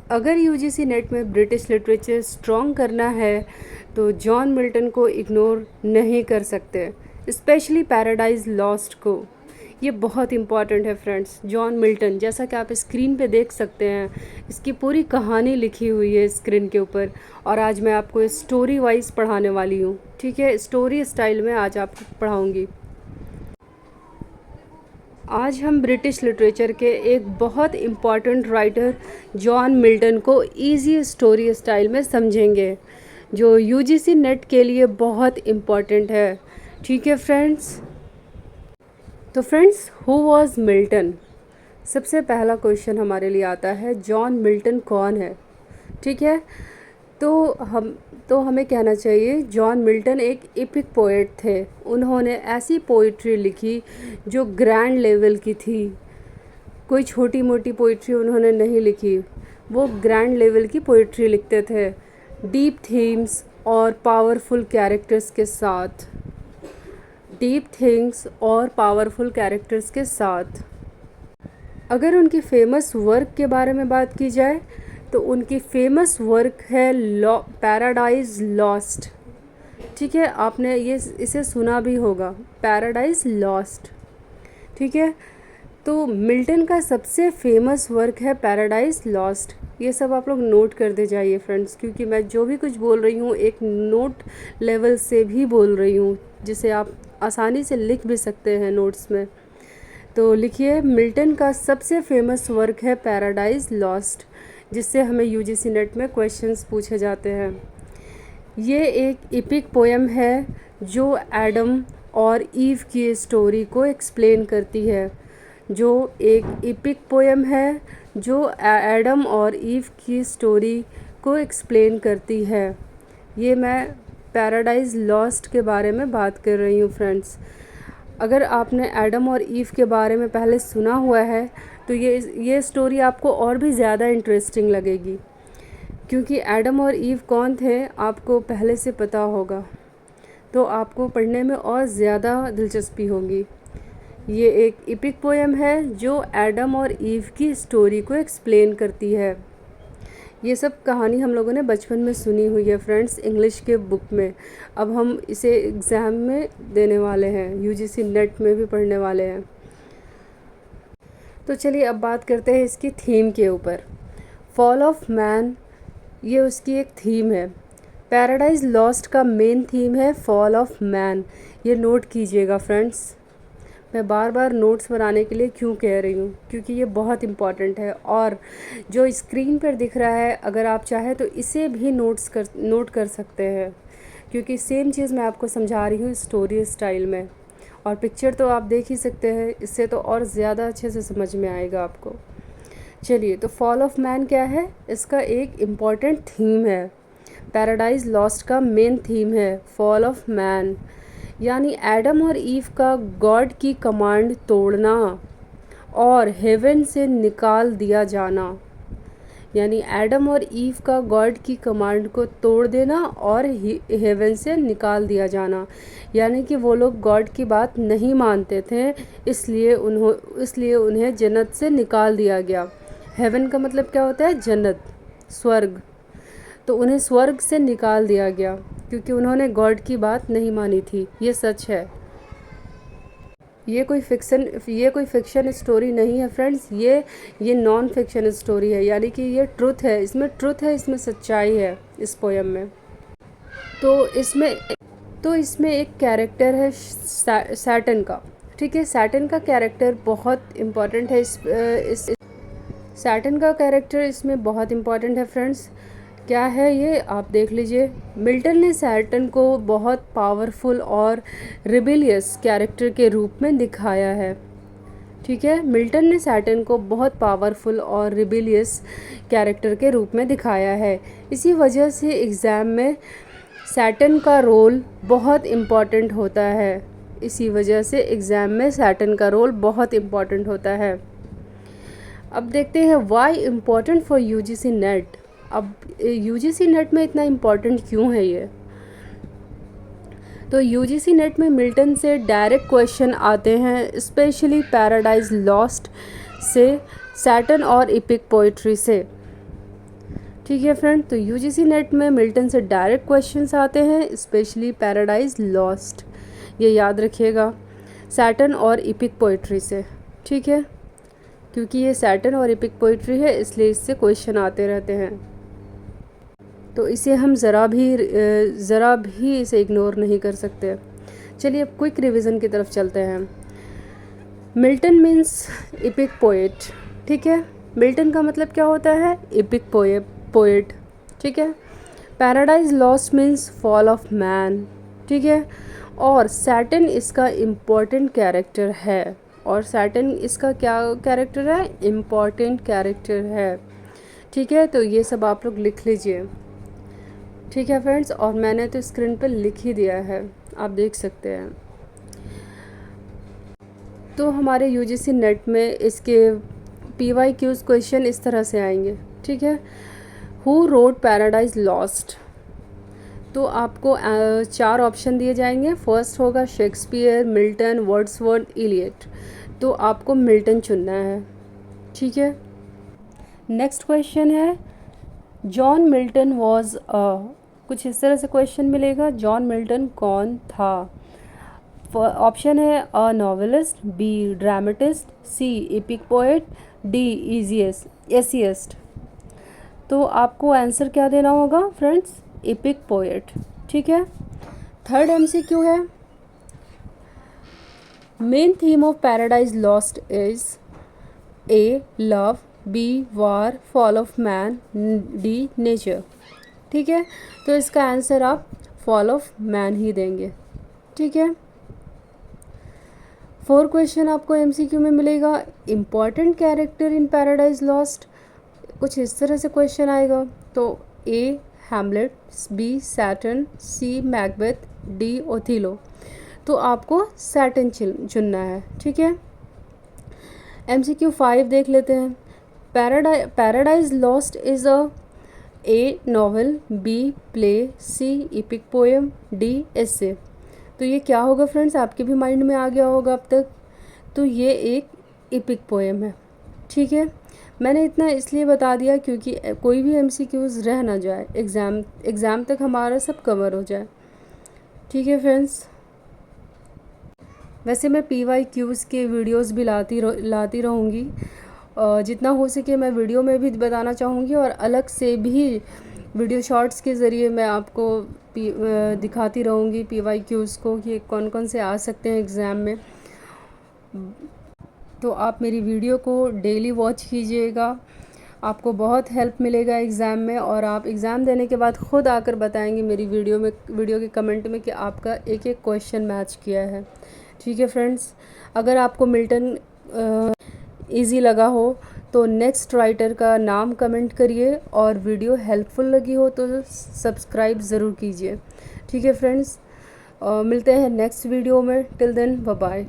अगर UGC net में British literature strong करना है तो जॉन मिल्टन को इग्नोर नहीं कर सकते, स्पेशली पैराडाइज लॉस्ट को। ये बहुत इम्पॉर्टेंट है फ्रेंड्स। जॉन मिल्टन, जैसा कि आप स्क्रीन पे देख सकते हैं, इसकी पूरी कहानी लिखी हुई है स्क्रीन के ऊपर, और आज मैं आपको स्टोरी वाइज पढ़ाने वाली हूँ। ठीक है, स्टोरी स्टाइल में आज आपको पढ़ाऊँगी। आज हम ब्रिटिश लिटरेचर के एक बहुत इम्पॉर्टेंट राइटर जॉन मिल्टन को इजी स्टोरी स्टाइल में समझेंगे, जो यूजीसी नेट के लिए बहुत इम्पॉर्टेंट है। ठीक है फ्रेंड्स, तो फ्रेंड्स, हु वाज मिल्टन? सबसे पहला क्वेश्चन हमारे लिए आता है, जॉन मिल्टन कौन है? ठीक है, तो हमें कहना चाहिए जॉन मिल्टन एक एपिक पोएट थे। उन्होंने ऐसी पोइट्री लिखी जो ग्रैंड लेवल की थी। कोई छोटी मोटी पोइट्री उन्होंने नहीं लिखी, वो ग्रैंड लेवल की पोइट्री लिखते थे, डीप थीम्स और पावरफुल कैरेक्टर्स के साथ। अगर उनकी फेमस वर्क के बारे में बात की जाए तो उनकी फेमस वर्क है पैराडाइज लॉस्ट। ठीक है, आपने इसे सुना भी होगा, पैराडाइज लॉस्ट। ठीक है, तो मिल्टन का सबसे फेमस वर्क है पैराडाइज लॉस्ट। ये सब आप लोग नोट कर दे जाइए फ्रेंड्स, क्योंकि मैं जो भी कुछ बोल रही हूँ एक नोट लेवल से भी बोल रही हूँ, जिसे आप आसानी से लिख भी सकते हैं नोट्स में। तो लिखिए, मिल्टन का सबसे फेमस वर्क है पैराडाइज लॉस्ट, जिससे हमें यूजीसी नेट में क्वेश्चंस पूछे जाते हैं। ये एक एपिक पोएम है जो एडम और ईव की स्टोरी को एक्सप्लेन करती है। जो एक एपिक पोएम है जो एडम और ईव की स्टोरी को एक्सप्लेन करती है। ये मैं पैराडाइज लॉस्ट के बारे में बात कर रही हूँ फ्रेंड्स। अगर आपने एडम और ईव के बारे में पहले सुना हुआ है तो ये स्टोरी आपको और भी ज़्यादा इंटरेस्टिंग लगेगी, क्योंकि एडम और ईव कौन थे आपको पहले से पता होगा, तो आपको पढ़ने में और ज़्यादा दिलचस्पी होगी। ये एक एपिक पोएम है जो एडम और ईव की स्टोरी को एक्सप्लेन करती है। ये सब कहानी हम लोगों ने बचपन में सुनी हुई है फ्रेंड्स, इंग्लिश के बुक में। अब हम इसे एग्ज़ाम में देने वाले हैं, यूजीसी नेट में भी पढ़ने वाले हैं। तो चलिए अब बात करते हैं इसकी थीम के ऊपर। फॉल ऑफ मैन, ये उसकी एक थीम है। पैराडाइज लॉस्ट का मेन थीम है फॉल ऑफ मैन। ये नोट कीजिएगा फ्रेंड्स। मैं बार बार नोट्स बनाने के लिए क्यों कह रही हूँ, क्योंकि ये बहुत इम्पॉर्टेंट है। और जो स्क्रीन पर दिख रहा है, अगर आप चाहें तो इसे भी नोट कर सकते हैं, क्योंकि सेम चीज़ मैं आपको समझा रही हूँ स्टोरी स्टाइल में। और पिक्चर तो आप देख ही सकते हैं, इससे तो और ज़्यादा अच्छे से समझ में आएगा आपको। चलिए, तो फॉल ऑफ मैन क्या है? इसका एक इम्पॉर्टेंट थीम है। पैराडाइज लॉस्ट का मेन थीम है फॉल ऑफ मैन, यानी एडम और ईव का गॉड की कमांड तोड़ना और हेवन से निकाल दिया जाना। यानी एडम और ईव का गॉड की कमांड को तोड़ देना और हेवन से निकाल दिया जाना। यानी कि वो लोग गॉड की बात नहीं मानते थे, इसलिए उन्हें जन्नत से निकाल दिया गया। हेवन का मतलब क्या होता है? जन्नत, स्वर्ग। तो उन्हें स्वर्ग से निकाल दिया गया क्योंकि उन्होंने गॉड की बात नहीं मानी थी। ये सच है, ये कोई फिक्शन स्टोरी नहीं है फ्रेंड्स। ये नॉन फिक्शन स्टोरी है, यानी कि ये ट्रुथ है, इसमें सच्चाई है इस पोएम में। तो इसमें एक कैरेक्टर है सैटर्न का। ठीक है, सैटर्न का कैरेक्टर बहुत इम्पॉर्टेंट है। सैटर्न का कैरेक्टर इसमें बहुत इम्पॉर्टेंट है फ्रेंड्स। क्या है ये, आप देख लीजिए। मिल्टन ने सैटर्न को बहुत पावरफुल और रिबेलियस कैरेक्टर के रूप में दिखाया है। ठीक है, मिल्टन ने सैटर्न को बहुत पावरफुल और रिबेलियस कैरेक्टर के रूप में दिखाया है। इसी वजह से एग्ज़ाम में सैटर्न का रोल बहुत इम्पॉर्टेंट होता है। अब देखते हैं why important for UGC net. अब यूजीसी नेट में इतना इम्पॉर्टेंट क्यों है ये? तो यूजीसी नेट में मिल्टन से डायरेक्ट क्वेश्चन आते हैं, स्पेशली पैराडाइज लॉस्ट से, सैटर्न और एपिक पोइट्री से। ठीक है फ्रेंड, तो यूजीसी नेट में मिल्टन से डायरेक्ट क्वेश्चंस आते हैं, स्पेशली पैराडाइज लॉस्ट, ये याद रखिएगा, सैटर्न और इपिक पोइट्री से। ठीक है, क्योंकि ये सैटर्न और इपिक पोइट्री है इसलिए इससे क्वेश्चन आते रहते हैं, तो इसे हम ज़रा भी इसे इग्नोर नहीं कर सकते। चलिए अब क्विक रिवीजन की तरफ चलते हैं। Milton means EPIC poet. ठीक है, मिल्टन का मतलब क्या होता है? EPIC poet. ठीक है, paradise lost means fall of man. ठीक है, और सैटर्न इसका इम्पोर्टेंट कैरेक्टर है, और सैटर्न इसका क्या कैरेक्टर है? इम्पोर्टेंट कैरेक्टर है। ठीक है, तो ये सब आप लोग लिख लीजिए। ठीक है फ्रेंड्स, और मैंने तो स्क्रीन पर लिख ही दिया है, आप देख सकते हैं। तो हमारे यूजीसी नेट में इसके PYQs क्वेश्चन इस तरह से आएंगे। ठीक है, हु रोड पैराडाइज लॉस्ट, तो आपको 4 ऑप्शन दिए जाएंगे। फर्स्ट होगा शेक्सपियर, मिल्टन, वर्ड्सवर्थ, इलियट, तो आपको मिल्टन चुनना है। ठीक है, नेक्स्ट क्वेश्चन है जॉन मिल्टन वॉज कुछ इस तरह से क्वेश्चन मिलेगा, जॉन मिल्टन कौन था? ऑप्शन है अ नॉवेलिस्ट, बी ड्रामेटिस्ट, सी एपिक पोएट, डी एसियस्ट। तो आपको आंसर क्या देना होगा फ्रेंड्स? Epic poet. ठीक है, थर्ड MCQ है, main theme of Paradise Lost is A love, B war, fall of man, D nature. ठीक है, तो इसका आंसर आप फॉल ऑफ मैन ही देंगे। ठीक है, 4 क्वेश्चन आपको MCQ में मिलेगा। Important character in paradise lost, कुछ इस तरह से क्वेश्चन आएगा, तो ए हैमलेट, बी सैटर्न, सी मैकबेथ, डी ओथिलो, तो आपको सैटर्न चुनना है। ठीक है, MCQ 5 देख लेते हैं। Paradise Lost is a novel, B play, C epic poem, D essay. तो ये क्या होगा फ्रेंड्स? आपके भी माइंड में आ गया होगा अब तक, तो ये एक एपिक पोएम है। ठीक है, मैंने इतना इसलिए बता दिया क्योंकि कोई भी MCQs रह ना जाए, एग्ज़ाम तक हमारा सब कवर हो जाए। ठीक है फ्रेंड्स, वैसे मैं PYQs के वीडियोस भी लाती रहूँगी, जितना हो सके मैं वीडियो में भी बताना चाहूँगी, और अलग से भी वीडियो शॉर्ट्स के ज़रिए मैं आपको दिखाती रहूँगी PYQs को कि कौन कौन से आ सकते हैं एग्ज़ाम में। तो आप मेरी वीडियो को डेली वॉच कीजिएगा, आपको बहुत हेल्प मिलेगा एग्ज़ाम में, और आप एग्ज़ाम देने के बाद ख़ुद आकर बताएंगे मेरी वीडियो के कमेंट में कि आपका एक एक क्वेश्चन मैच किया है। ठीक है फ्रेंड्स, अगर आपको मिल्टन इजी लगा हो तो नेक्स्ट राइटर का नाम कमेंट करिए, और वीडियो हेल्पफुल लगी हो तो सब्सक्राइब ज़रूर कीजिए। ठीक है फ्रेंड्स, मिलते हैं नेक्स्ट वीडियो में। Till then bye bye.